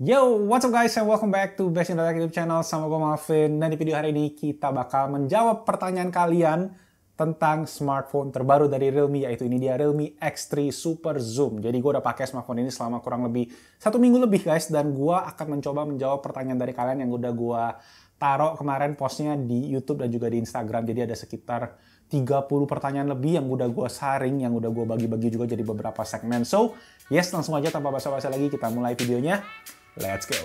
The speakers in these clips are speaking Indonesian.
Yo, what's up guys and welcome back to Best in the Tech YouTube channel. Sama gue Malvin. Dan di video hari ini kita bakal menjawab pertanyaan kalian tentang smartphone terbaru dari Realme, yaitu ini dia Realme X3 Super Zoom. Jadi gue udah pakai smartphone ini selama kurang lebih 1 minggu lebih guys, dan gue akan mencoba menjawab pertanyaan dari kalian yang udah gue taruh kemarin postnya di YouTube dan juga di Instagram. Jadi ada sekitar 30 pertanyaan lebih yang udah gue saring, yang udah gue bagi-bagi juga jadi beberapa segmen. So, yes, langsung aja tanpa basa-basi lagi kita mulai videonya. Let's go!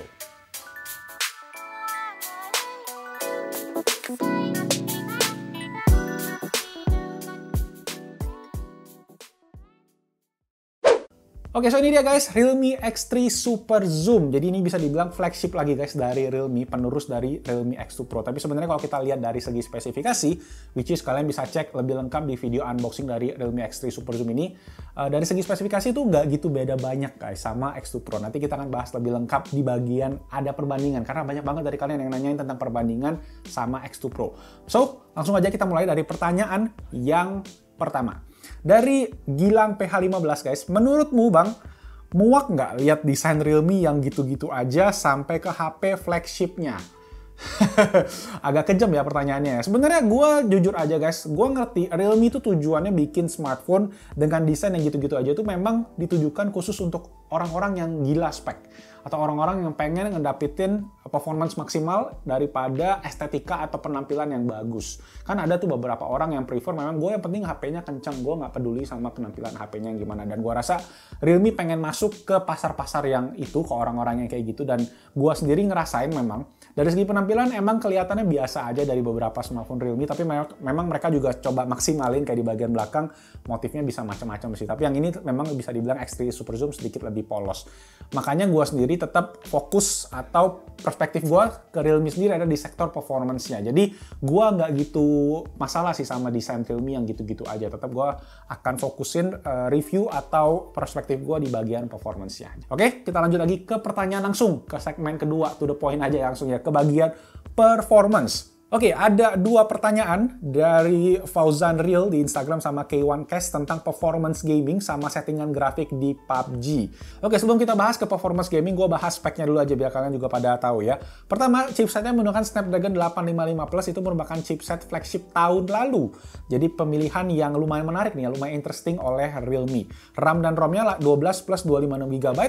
Oke, so ini dia guys, Realme X3 Super Zoom. Jadi ini bisa dibilang flagship lagi guys dari Realme, penerus dari Realme X2 Pro. Tapi sebenarnya kalau kita lihat dari segi spesifikasi, which is kalian bisa cek lebih lengkap di video unboxing dari Realme X3 Super Zoom ini. Dari segi spesifikasi itu nggak gitu beda banyak guys sama X2 Pro. Nanti kita akan bahas lebih lengkap di bagian ada perbandingan. Karena banyak banget dari kalian yang nanyain tentang perbandingan sama X2 Pro. So, langsung aja kita mulai dari pertanyaan yang pertama. Dari Gilang PH15 guys, menurutmu Bang, muak nggak lihat desain Realme yang gitu-gitu aja sampai ke HP flagshipnya? Agak kejam ya pertanyaannya. Sebenarnya gue jujur aja guys, gue ngerti Realme itu tujuannya bikin smartphone dengan desain yang gitu-gitu aja itu memang ditujukan khusus untuk orang-orang yang gila spek atau orang-orang yang pengen ngedapetin performance maksimal daripada estetika atau penampilan yang bagus. Kan ada tuh beberapa orang yang prefer memang gue yang penting HP-nya kenceng, gue nggak peduli sama penampilan HP-nya yang gimana. Dan gue rasa Realme pengen masuk ke pasar-pasar yang itu, ke orang-orang yang kayak gitu. Dan gue sendiri ngerasain memang dari segi penampilan emang kelihatannya biasa aja dari beberapa smartphone Realme, tapi memang mereka juga coba maksimalin kayak di bagian belakang motifnya bisa macam-macam sih. Tapi yang ini memang bisa dibilang X3 Super Zoom sedikit lebih polos. Makanya gue sendiri tetap fokus atau perspektif gue ke Realme sendiri ada di sektor performance-nya. Jadi gue nggak gitu masalah sih sama desain Realme yang gitu-gitu aja. Tetap gue akan fokusin review atau perspektif gue di bagian performance-nya. Oke, kita lanjut lagi ke pertanyaan langsung, ke segmen kedua, to the point aja langsung ya, ke bagian performance. Oke, ada 2 pertanyaan dari Fauzan Real di Instagram sama K1Cast tentang performance gaming sama settingan grafik di PUBG. Oke, sebelum kita bahas ke performance gaming, gue bahas speknya dulu aja biar kalian juga pada tahu ya. Pertama, chipsetnya menggunakan Snapdragon 855 Plus, itu merupakan chipset flagship tahun lalu. Jadi pemilihan yang lumayan menarik nih, lumayan interesting oleh Realme. RAM dan ROM-nya 12 plus 256 GB,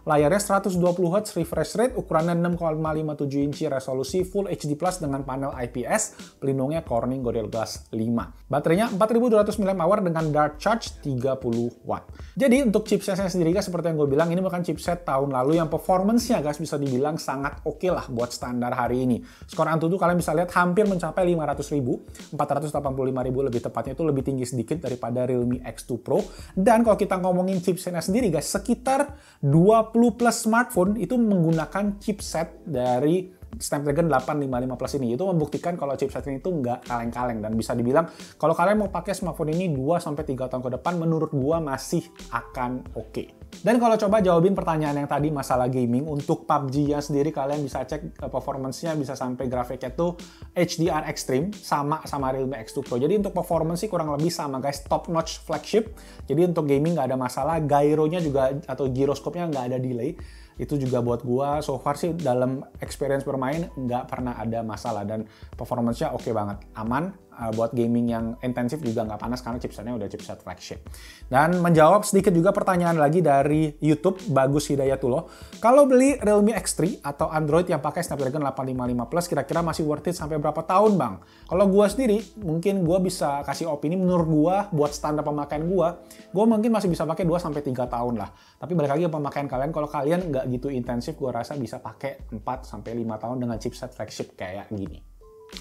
layarnya 120Hz refresh rate, ukurannya 6,57 inci, resolusi Full HD Plus dengan panel IPS, pelindungnya Corning Gorilla Glass 5. Baterainya 4200 mAh dengan dart charge 30 watt. Jadi untuk chipsetnya sendiri guys, seperti yang gue bilang, ini bukan chipset tahun lalu yang performance-nya guys bisa dibilang sangat oke lah buat standar hari ini. Skor Antutu kalian bisa lihat hampir mencapai 500.000, 485.000 lebih tepatnya, itu lebih tinggi sedikit daripada Realme X2 Pro. Dan kalau kita ngomongin chipsetnya sendiri guys, sekitar 20 plus smartphone itu menggunakan chipset dari Snapdragon 855 Plus ini. Itu membuktikan kalau chipset ini tuh nggak kaleng-kaleng, dan bisa dibilang kalau kalian mau pakai smartphone ini 2-3 tahun ke depan, menurut gua masih akan oke. Dan kalau coba jawabin pertanyaan yang tadi masalah gaming, untuk PUBG-nya sendiri kalian bisa cek performance-nya bisa sampai grafiknya tuh HDR Extreme sama Realme X2 Pro. Jadi untuk performance sih kurang lebih sama guys, top notch flagship. Jadi untuk gaming nggak ada masalah, gyronya juga atau giroskopnya nggak ada delay. Itu juga buat gua so far sih dalam experience bermain nggak pernah ada masalah, dan performance-nya oke banget, aman. Buat gaming yang intensif juga nggak panas karena chipsetnya udah chipset flagship. Dan menjawab sedikit juga pertanyaan lagi dari YouTube, Bagus Hidayatullah. Kalau beli Realme X3 atau Android yang pakai Snapdragon 855 Plus, kira-kira masih worth it sampai berapa tahun Bang? Kalau gua sendiri, mungkin gua bisa kasih opini, menurut gua buat standar pemakaian gua mungkin masih bisa pakai 2-3 tahun lah. Tapi balik lagi ke pemakaian kalian, kalau kalian nggak gitu intensif, gua rasa bisa pakai 4-5 tahun dengan chipset flagship kayak gini.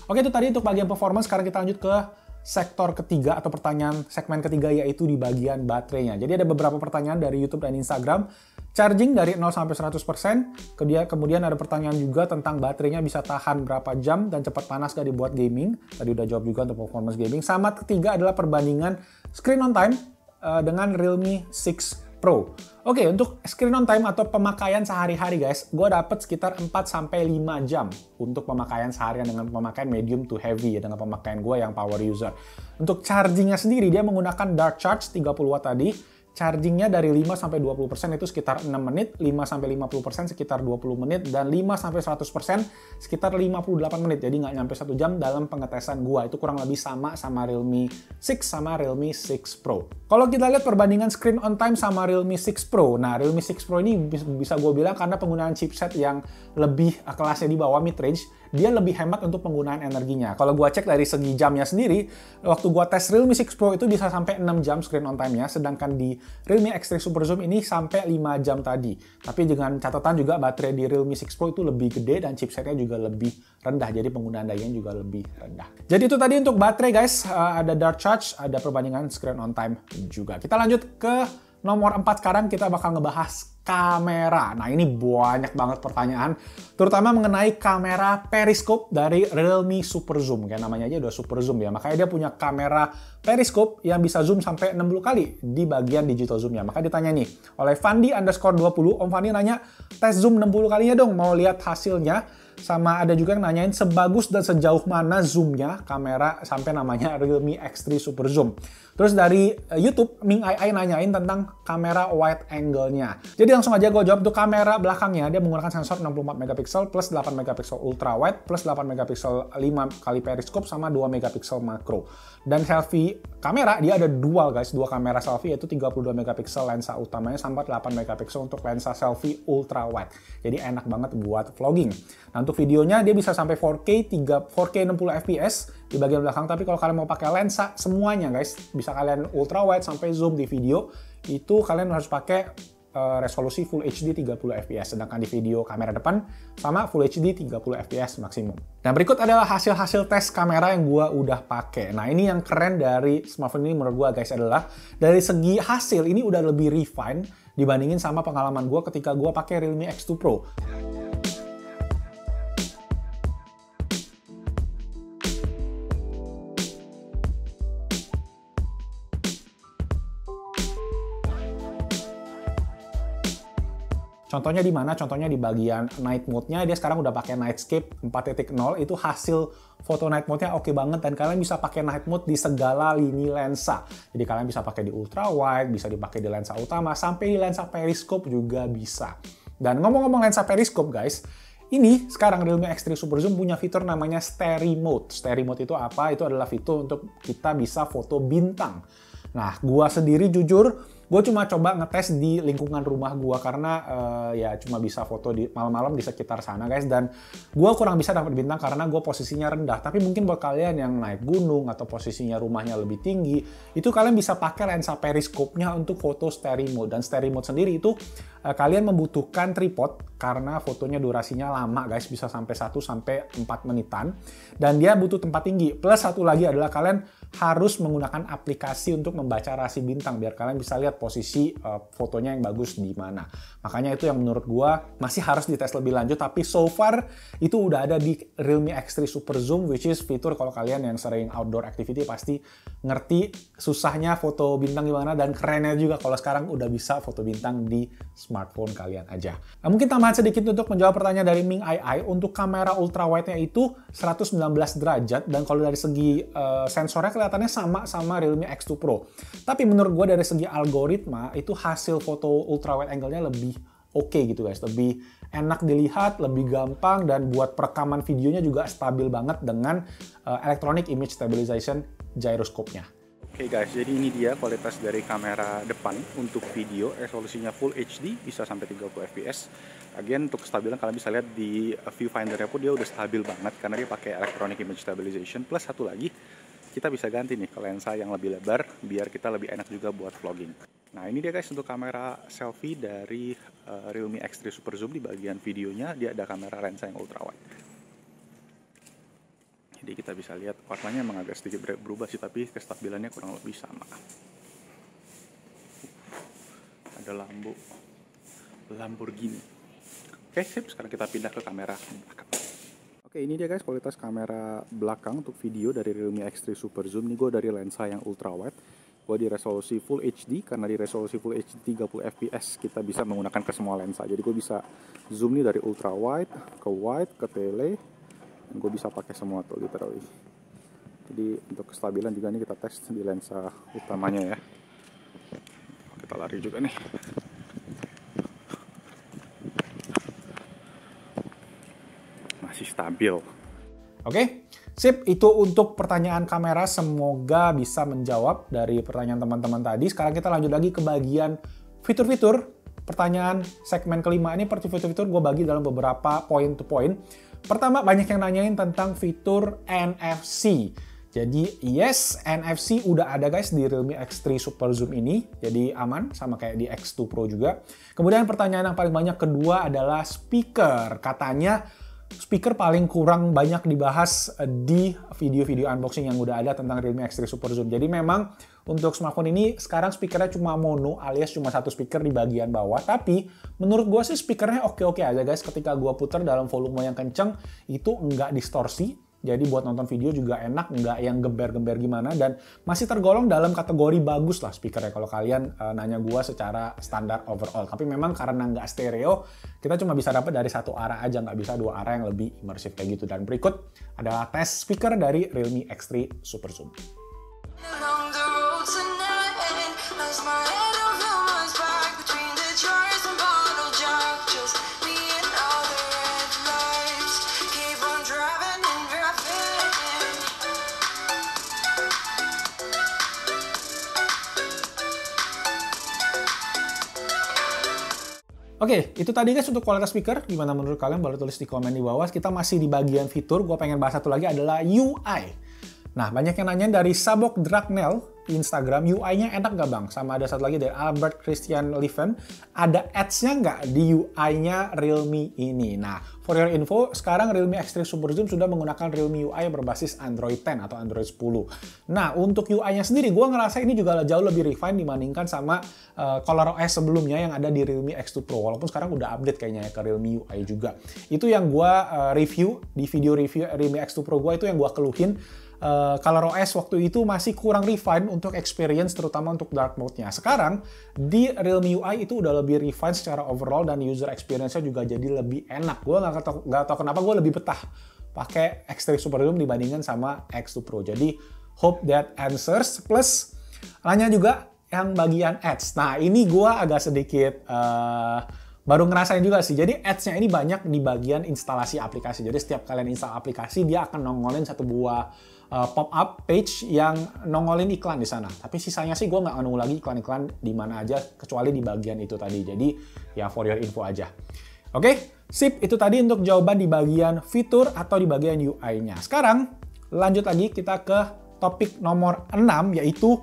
Oke, itu tadi untuk bagian performance. Sekarang kita lanjut ke sektor ketiga atau pertanyaan segmen ketiga, yaitu di bagian baterainya. Jadi ada beberapa pertanyaan dari YouTube dan Instagram. Charging dari 0 sampai 100%. Kemudian ada pertanyaan juga tentang baterainya bisa tahan berapa jam dan cepat panas gak dibuat gaming. Tadi udah jawab juga untuk performance gaming. Sama ketiga adalah perbandingan screen on time dengan Realme 6 Pro. Oke, untuk screen on time atau pemakaian sehari-hari guys, gue dapet sekitar 4-5 jam untuk pemakaian seharian dengan pemakaian medium to heavy ya, dengan pemakaian gue yang power user. Untuk chargingnya sendiri, dia menggunakan dart charge 30 watt tadi, chargingnya dari 5-20% itu sekitar 6 menit, 5-50% sekitar 20 menit, dan 5-100% sekitar 58 menit. Jadi nggak nyampe 1 jam dalam pengetesan gua. Itu kurang lebih sama Realme 6 sama Realme 6 Pro. Kalau kita lihat perbandingan screen on time sama Realme 6 Pro, nah Realme 6 Pro ini bisa gue bilang karena penggunaan chipset yang lebih kelasnya di bawah mid-range, dia lebih hemat untuk penggunaan energinya. Kalau gua cek dari segi jamnya sendiri, waktu gua tes Realme 6 Pro itu bisa sampai 6 jam screen on time-nya, sedangkan di Realme X3 Super Zoom ini sampai 5 jam tadi. Tapi dengan catatan juga baterai di Realme 6 Pro itu lebih gede dan chipsetnya juga lebih rendah, jadi penggunaan dayanya juga lebih rendah. Jadi itu tadi untuk baterai guys, ada dart charge, ada perbandingan screen on time juga. Kita lanjut ke nomor 4 sekarang, kita bakal ngebahas kamera. Nah ini banyak banget pertanyaan, terutama mengenai kamera periscope dari Realme Super Zoom. Kayak namanya aja udah Super Zoom ya, makanya dia punya kamera periscope yang bisa zoom sampai 60 kali di bagian digital zoomnya. Maka ditanya nih oleh Fandi_20, Om Fandi nanya, tes zoom 60 kalinya dong, mau lihat hasilnya. Sama ada juga yang nanyain sebagus dan sejauh mana zoomnya kamera sampai namanya Realme X3 Super Zoom. Terus dari YouTube, Ming Ai nanyain tentang kamera wide angle-nya. Jadi langsung aja gue jawab, untuk kamera belakangnya dia menggunakan sensor 64 megapiksel plus 8 megapiksel ultra wide plus 8 megapiksel 5 kali periskop sama 2 megapiksel makro. Dan selfie kamera dia ada dual guys, dua kamera selfie yaitu 32 megapiksel lensa utamanya sama 8 megapiksel untuk lensa selfie ultra wide. Jadi enak banget buat vlogging. Nah, untuk videonya dia bisa sampai 4K 60 fps di bagian belakang, tapi kalau kalian mau pakai lensa semuanya guys, bisa kalian ultra wide sampai zoom di video, itu kalian harus pakai resolusi Full HD 30 fps, sedangkan di video kamera depan sama Full HD 30 fps maksimum. Nah berikut adalah hasil-hasil tes kamera yang gua udah pakai. Nah ini yang keren dari smartphone ini menurut gua guys adalah dari segi hasil ini udah lebih refine dibandingin sama pengalaman gua ketika gua pakai Realme X2 Pro. Contohnya di mana? Contohnya di bagian night mode-nya, dia sekarang udah pakai Nightscape 4.0, itu hasil foto night mode-nya oke banget, dan kalian bisa pakai night mode di segala lini lensa. Jadi kalian bisa pakai di ultra wide, bisa dipakai di lensa utama, sampai di lensa periskop juga bisa. Dan ngomong-ngomong lensa periskop guys, ini sekarang Realme X3 Super Zoom punya fitur namanya Starry Mode. Starry Mode itu apa? Itu adalah fitur untuk kita bisa foto bintang. Nah, gua sendiri jujur, gue cuma coba ngetes di lingkungan rumah gue karena ya cuma bisa foto di malam-malam di sekitar sana guys, dan gue kurang bisa dapat bintang karena gue posisinya rendah. Tapi mungkin buat kalian yang naik gunung atau posisinya rumahnya lebih tinggi, itu kalian bisa pakai lensa periskopnya untuk foto Starry Mode. Dan Starry Mode sendiri itu kalian membutuhkan tripod karena fotonya durasinya lama guys, bisa sampai 1-4 menitan, dan dia butuh tempat tinggi. Plus satu lagi adalah kalian harus menggunakan aplikasi untuk membaca rasi bintang biar kalian bisa lihat posisi fotonya yang bagus di mana. Makanya itu yang menurut gua masih harus dites lebih lanjut, tapi so far itu udah ada di Realme X3 Super Zoom, which is fitur kalau kalian yang sering outdoor activity pasti ngerti susahnya foto bintang gimana, dan kerennya juga kalau sekarang udah bisa foto bintang di smartphone kalian aja. Nah, mungkin tambahan sedikit untuk menjawab pertanyaan dari Ming Ai, untuk kamera ultra wide-nya itu 119 derajat, dan kalau dari segi sensornya kelihatannya sama Realme X2 Pro. Tapi menurut gue dari segi algoritma, itu hasil foto ultra wide angle-nya lebih oke gitu guys. Lebih enak dilihat, lebih gampang, dan buat perekaman videonya juga stabil banget dengan Electronic Image Stabilization gyroscope-nya. Oke guys, jadi ini dia kualitas dari kamera depan untuk video, resolusinya Full HD, bisa sampai 30 fps. Again, untuk kestabilan kalian bisa lihat di viewfinder-nya pun dia udah stabil banget karena dia pakai Electronic Image Stabilization. Plus satu lagi, kita bisa ganti nih ke lensa yang lebih lebar biar kita lebih enak juga buat vlogging. Nah ini dia guys untuk kamera selfie dari Realme X3 Super Zoom. Di bagian videonya dia ada kamera lensa yang ultra wide. Jadi kita bisa lihat warnanya emang agak sedikit berubah sih, tapi kestabilannya kurang lebih sama. Ada Lamborghini. Oke sip, sekarang kita pindah ke kamera belakang. Oke, ini dia guys kualitas kamera belakang untuk video dari Realme X3 Super Zoom. Ini gue dari lensa yang ultra wide. Gue di resolusi Full HD, karena di resolusi Full HD 30 fps kita bisa menggunakan ke semua lensa. Jadi gue bisa zoom nih dari ultra wide, ke tele, dan gue bisa pakai semua tuh literally. Jadi untuk kestabilan juga nih kita tes di lensa utamanya ya. Kita Suka lari juga nih. Masih stabil. Oke, sip. Itu untuk pertanyaan kamera. Semoga bisa menjawab dari pertanyaan teman-teman tadi. Sekarang kita lanjut lagi ke bagian fitur-fitur. Pertanyaan segmen kelima ini fitur-fitur gue bagi dalam beberapa point to point. Pertama, banyak yang nanyain tentang fitur NFC. Jadi yes, NFC udah ada guys di Realme X3 Super Zoom ini. Jadi aman, sama kayak di X2 Pro juga. Kemudian pertanyaan yang paling banyak kedua adalah speaker. Katanya speaker paling kurang banyak dibahas di video-video unboxing yang udah ada tentang Realme X3 Super Zoom. Jadi memang untuk smartphone ini sekarang speakernya cuma mono alias cuma satu speaker di bagian bawah. Tapi menurut gue sih speakernya oke-oke aja guys. Ketika gue puter dalam volume yang kenceng itu nggak distorsi. Jadi buat nonton video juga enak, nggak yang gember-gember gimana, dan masih tergolong dalam kategori bagus lah speakernya kalau kalian nanya gua secara standar overall. Tapi memang karena nggak stereo, kita cuma bisa dapat dari satu arah aja, nggak bisa dua arah yang lebih imersif kayak gitu. Dan berikut adalah tes speaker dari Realme X3 Super Zoom. Oke, itu tadi guys untuk kualitas speaker. Gimana menurut kalian? Boleh tulis di komen di bawah. Kita masih di bagian fitur. Gue pengen bahas satu lagi adalah UI. Nah, banyak yang nanyain dari Sabok Dragnel di Instagram, UI-nya enak nggak bang? Sama ada satu lagi dari Albert Christian Lieven, ada ads-nya nggak di UI-nya Realme ini? Nah, for your info, sekarang Realme X3 Super Zoom sudah menggunakan Realme UI yang berbasis Android 10 atau Android 10. Nah, untuk UI-nya sendiri, gue ngerasa ini juga jauh lebih refine dibandingkan sama ColorOS sebelumnya yang ada di Realme X2 Pro. Walaupun sekarang udah update kayaknya ya ke Realme UI juga. Itu yang gue review, di video review Realme X2 Pro gue itu yang gue keluhin. ColorOS waktu itu masih kurang refine untuk experience, terutama untuk dark mode-nya. Sekarang, di Realme UI itu udah lebih refine secara overall dan user experience-nya juga jadi lebih enak. Gue nggak tahu kenapa gue lebih betah pakai X3 Super Zoom dibandingkan sama X2 Pro. Jadi, hope that answers. Plus, nanya juga yang bagian ads. Nah, ini gue agak sedikit baru ngerasain juga sih. Jadi ads-nya ini banyak di bagian instalasi aplikasi. Jadi setiap kalian install aplikasi, dia akan nongolin satu buah pop-up page yang nongolin iklan di sana. Tapi sisanya sih gue nggak nunggu lagi iklan-iklan di mana aja, kecuali di bagian itu tadi. Jadi ya for your info aja. Oke, sip. Itu tadi untuk jawaban di bagian fitur atau di bagian UI-nya. Sekarang lanjut lagi kita ke topik nomor 6, yaitu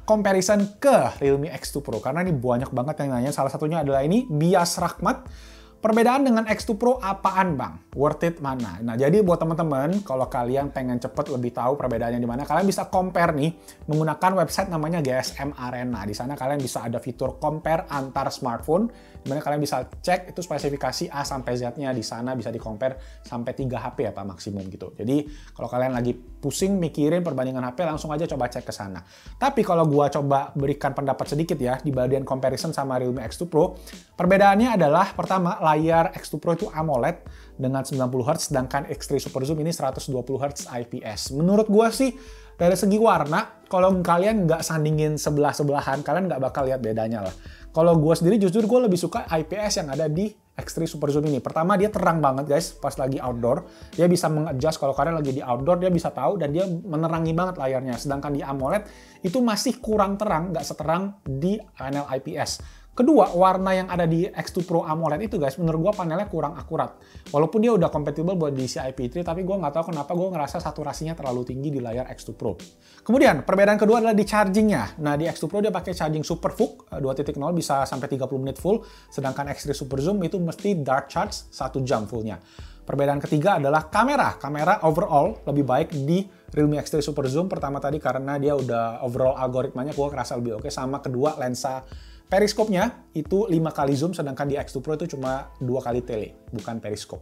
comparison ke Realme X2 Pro. Karena ini banyak banget yang nanya. Salah satunya adalah ini, Bias Rahmat. Perbedaan dengan X2 Pro apaan bang? Worth it mana? Nah, jadi buat teman-teman, kalau kalian pengen cepet lebih tahu perbedaannya di mana, kalian bisa compare nih menggunakan website namanya GSM Arena. Di sana kalian bisa ada fitur compare antar smartphone, di mana kalian bisa cek itu spesifikasi A sampai Z-nya di sana, bisa di-compare sampai 3 HP ya Pak maksimum gitu. Jadi, kalau kalian lagi pusing mikirin perbandingan HP, langsung aja coba cek ke sana. Tapi kalau gua coba berikan pendapat sedikit ya di bagian comparison sama Realme X2 Pro, perbedaannya adalah pertama, layar X2 Pro itu AMOLED dengan 90Hz, sedangkan X3 Super Zoom ini 120Hz IPS. Menurut gua sih, dari segi warna, kalau kalian nggak sandingin sebelah-sebelahan, kalian nggak bakal lihat bedanya lah. Kalau gua sendiri jujur gua lebih suka IPS yang ada di X3 Super Zoom ini. Pertama, dia terang banget guys pas lagi outdoor. Dia bisa mengadjust kalau kalian lagi di outdoor, dia bisa tahu dan dia menerangi banget layarnya. Sedangkan di AMOLED itu masih kurang terang, nggak seterang di panel IPS. Kedua, warna yang ada di X2 Pro AMOLED itu guys, menurut gue panelnya kurang akurat. Walaupun dia udah compatible buat diisi IP3, tapi gue nggak tahu kenapa gue ngerasa saturasinya terlalu tinggi di layar X2 Pro. Kemudian, perbedaan kedua adalah di chargingnya. Nah, di X2 Pro dia pakai charging Super VOOC 2.0, bisa sampai 30 menit full, sedangkan X3 Super Zoom itu mesti dark charge 1 jam fullnya. Perbedaan ketiga adalah kamera. Kamera overall lebih baik di Realme X3 Super Zoom. Pertama tadi karena dia udah overall algoritmanya gue ngerasa lebih oke. Sama kedua, lensa periskopnya itu 5 kali zoom, sedangkan di X2 Pro itu cuma 2 kali tele, bukan periskop.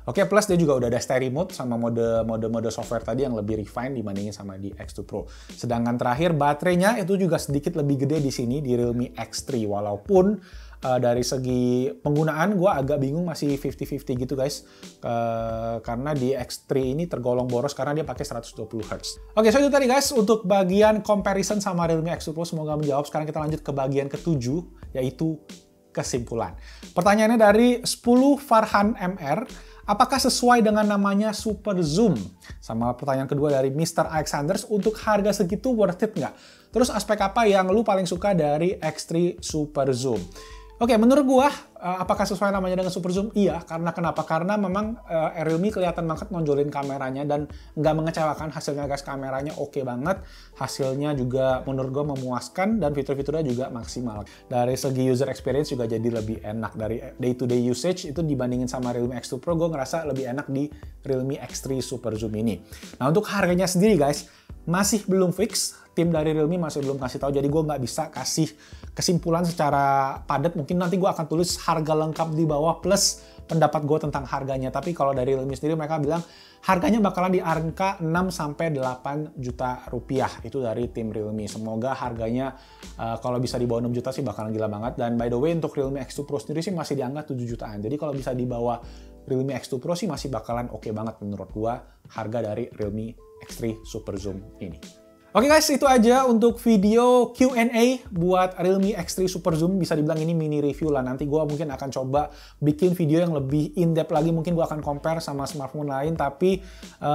Oke, plus dia juga udah ada stereo mode sama mode software tadi yang lebih refine dibandingin sama di X2 Pro. Sedangkan terakhir baterainya itu juga sedikit lebih gede di sini di Realme X3, walaupun dari segi penggunaan gue agak bingung, masih 50-50 gitu guys. Karena di X3 ini tergolong boros karena dia pakai 120 Hz. Oke, so itu tadi guys untuk bagian comparison sama Realme X2 Pro, semoga menjawab. Sekarang kita lanjut ke bagian ke-7, yaitu kesimpulan. Pertanyaannya dari 10 Farhan MR, apakah sesuai dengan namanya Super Zoom? Sama pertanyaan kedua dari Mr. Alexanders, untuk harga segitu worth it nggak? Terus aspek apa yang lu paling suka dari X3 Super Zoom? Oke, menurut gua, apakah sesuai namanya dengan Super Zoom? Iya, karena kenapa? Karena memang Realme kelihatan banget nonjolin kameranya dan nggak mengecewakan hasilnya guys. Kameranya oke banget, hasilnya juga menurut gua memuaskan dan fitur-fiturnya juga maksimal. Dari segi user experience juga jadi lebih enak. Dari day-to-day usage itu dibandingin sama Realme X2 Pro, gua ngerasa lebih enak di Realme X3 Super Zoom ini. Nah, untuk harganya sendiri guys, masih belum fix. Tim dari Realme masih belum kasih tahu, jadi gue nggak bisa kasih kesimpulan secara padat. Mungkin nanti gue akan tulis harga lengkap di bawah plus pendapat gue tentang harganya. Tapi kalau dari Realme sendiri mereka bilang harganya bakalan di angka 6-8 juta rupiah. Itu dari tim Realme. Semoga harganya kalau bisa di bawah 6 juta sih bakalan gila banget. Dan by the way untuk Realme X2 Pro sendiri sih masih di angka 7 jutaan. Jadi kalau bisa di bawah Realme X2 Pro sih masih bakalan oke banget menurut gue harga dari Realme X3 Super Zoom ini. Oke guys, itu aja untuk video Q&A buat Realme X3 Super Zoom. Bisa dibilang ini mini review lah. Nanti gue mungkin akan coba bikin video yang lebih in-depth lagi. Mungkin gue akan compare sama smartphone lain. Tapi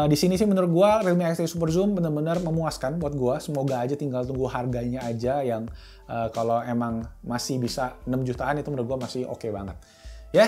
di sini sih menurut gue Realme X3 Super Zoom benar-benar memuaskan buat gue. Semoga aja tinggal tunggu harganya aja yang kalau emang masih bisa 6 jutaan itu menurut gue masih oke banget. Ya.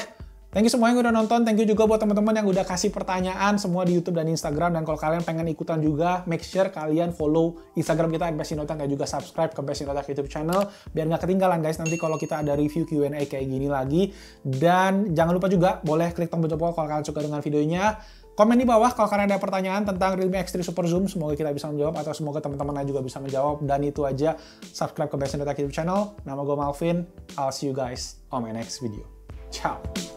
Thank you semua yang udah nonton, thank you juga buat teman-teman yang udah kasih pertanyaan semua di YouTube dan Instagram. Dan kalau kalian pengen ikutan juga, make sure kalian follow Instagram kita @bestinotak dan juga subscribe ke Bestinotak YouTube channel biar nggak ketinggalan guys nanti kalau kita ada review Q&A kayak gini lagi. Dan jangan lupa juga boleh klik tombol jempol kalau kalian suka dengan videonya. Komen di bawah kalau kalian ada pertanyaan tentang Realme X3 Super Zoom, semoga kita bisa menjawab atau semoga teman-teman lain juga bisa menjawab. Dan itu aja, subscribe ke Bestinotak YouTube channel. Nama gue Malvin, I'll see you guys on my next video. Ciao!